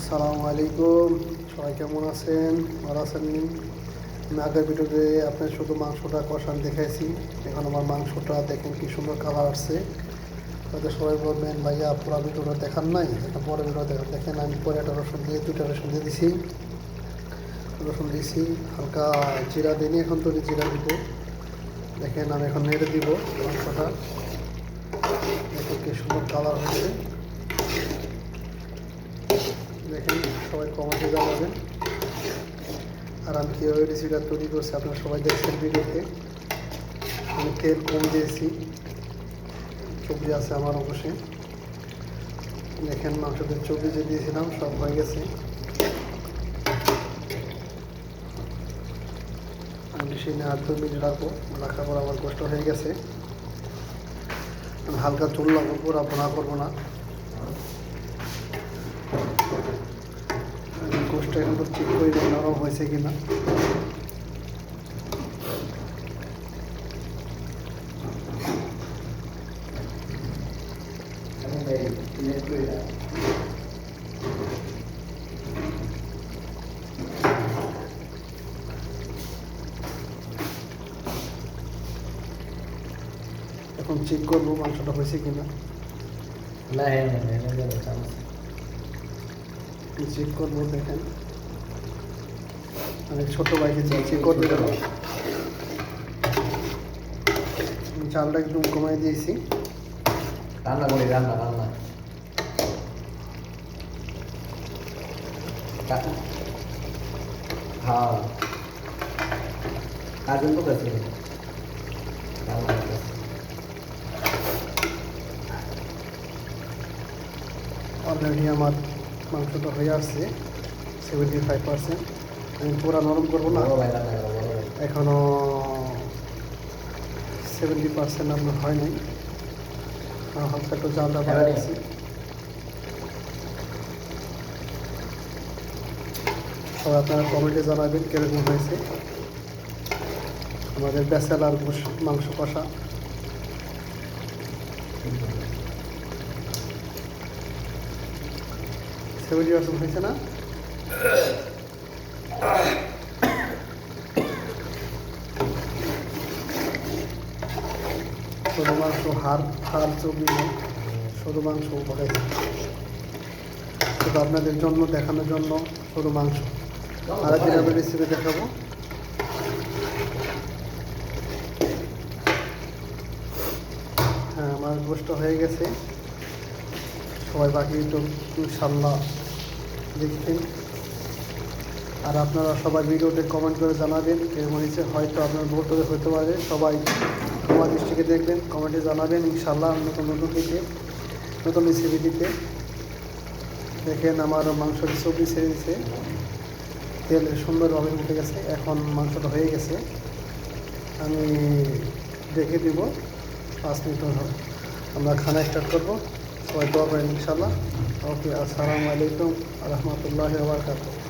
আসসালামু আলাইকুম, সবাই কেমন আছেন? ভালো আছেন? আমি আগের ভিডিওতে আপনার শুধু মাংসটা কষান দেখাইছি। এখন আমার মাংসটা দেখেন কি সুন্দর কালার আসছে। হয়তো সবাই বলবেন ভাইয়া পুরো ভিডিওটা দেখান নাই, একটা পরে ভিডিও দেখেন। দেখেন আমি পরে একটা রসুন দিয়ে দুইটা রসুন দিয়ে দিছি, রসুন দিয়েছি, হালকা জিরা দিইনি, এখন তো জিরা দিব। দেখেন আমি এখন নেড়ে দিব মাংসটা। দেখেন কি সুন্দর কালার হয়েছে। দেখেন সবাই কমেন্টে জানাবেন। আর আমি কীভাবে রেসিপিটা তৈরি করছি আপনারা সবাই দেখছেন ভিডিওতে। আমি তেল কম দিয়েছি, সবজি আছে আমার অবশ্যই। দেখেন মাংসতে সবজি যে দিয়েছিলাম সব হয়ে গেছে। আমি বেশি না 8-2 মিনিট রাখবো, রাখার পর আমার কষ্ট হয়ে গেছে। আমি হালকা চুল লাগবো, পুরা ভোনা করবো না। গোষ্ঠটা এখন তো ঠিক করে নরম হয়েছে কিনা। এখন চেক করবো মাংসটা হয়েছে কিনা। চেক করবো। দেখেন আমি ছোটো বাইকে চেক করতে যাবো। চালটা একটু কমাই দিয়েছি। রান্না করি রান্না হ্যাঁ কাজল তো গেছে অলরেডি আমার মাংসটা হয়ে আসছে 75%। আমি পুরো নরম করবো না, এখনও 70% আপনার হয় নাই। হালকা একটু জালটা বাড়াচ্ছি। সবাই আপনারা কমেন্টে জানাবেন কীরকম হয়েছে আমাদের ব্যাচেলার মাংস কষা। 70% হয়েছে না? শুধু মাংস, হাড় চর্বি নেই, শুধু মাংস বানাইছি শুধু আপনাদের জন্য, দেখানোর জন্য শুধু মাংস। আরেকদিন আমি রেসিপি দেখাবো। হ্যাঁ আমার গোষ্ঠ হয়ে গেছে। সবাই বাকি তো ইনশাল্লাহ দেখবেন। আর আপনারা সবাই ভিডিওতে কমেন্ট করে জানাবেন কেমন হয়েছে। হয়তো আপনার ভুল হতে পারে, সবাই আমার দৃষ্টিকে দেখবেন, কমেন্টে জানাবেন। ইনশাল্লাহ নতুন রেসিপি দিতে। দেখেন আমার মাংসের সবজি ছেড়ে দিচ্ছে, তেল সুন্দরভাবে উঠে গেছে। এখন মাংসটা হয়ে গেছে, আমি দেখে দিব 5 মিনিট আমরা খানা স্টার্ট করবো। সবাই দোয়া করেন ইনশাল্লাহ। ওকে, আসসালামু আলাইকুম রহমতুল্লাহি ওয়া বারাকাতুহু।